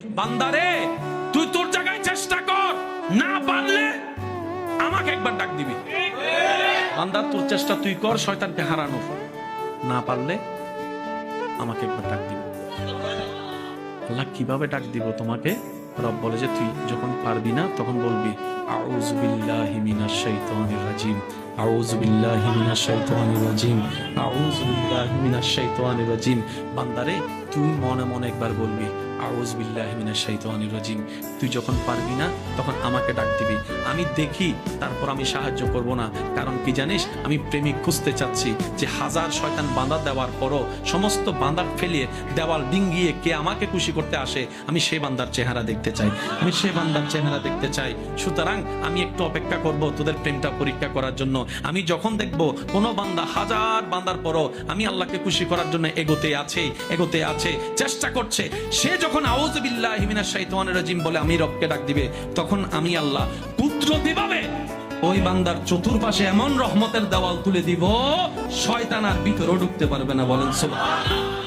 বান্দারে তুই তোর জায়গায় চেষ্টা কর, না পারলে আমাকে একবার ডাক দিবি। বান্দা তোর চেষ্টা তুই কর শয়তানকে হারানোর, না পারলে আমাকে একবার ডাক দিবি। আল্লাহ কিভাবে ডাক দিব তোমাকে? রব বলে যে তুই যখন পারবি না তখন বলবি আউযু বিল্লাহি মিনাশ শাইতানির রাজিম, আউযু বিল্লাহি মিনাশ শাইতানির রাজিম, আউযু বিল্লাহি মিনাশ শাইতানির রাজিম। বান্দারে তুই মনে মনে একবার বলবি আউযু বিল্লাহি মিনাশ শাইতানির রাজিম। তুই যখন পারবি না তখন আমাকে ডাক দিবি, আমি দেখি, তারপর আমি সাহায্য করব না। কারণ কি জানিস, আমি প্রেমিক খুঁজতে চাচ্ছি যে হাজার শয়তান বাঁধা দেওয়ার পরও সমস্ত বাঁধা ফেলিয়ে দেওয়াল ডিঙ্গিয়ে কে আমাকে খুশি করতে আসে, আমি সেই বান্দার চেহারা দেখতে চাই, আমি সেই বান্দার চেহারা দেখতে চাই। সুতরাং আমি একটু অপেক্ষা করব তোদের প্রেমটা পরীক্ষা করার জন্য। আমি যখন দেখব কোনো বান্দা হাজার বান্দার পরও আমি আল্লাহকে খুশি করার জন্য এগোতে আছে, চেষ্টা করছে, সে যখন আউযু বিল্লাহি মিনাশ শাইতানির রাজিম বলে আমি রবকে ডাক দিবে, তখন আমি আল্লাহ কুদরতিভাবে ওই বান্দার চতুর্পাশে এমন রহমতের দেওয়াল তুলে দিব শয়তান আর ভিতরেও ঢুকতে পারবে না। বলেন সুবহানাল্লাহ।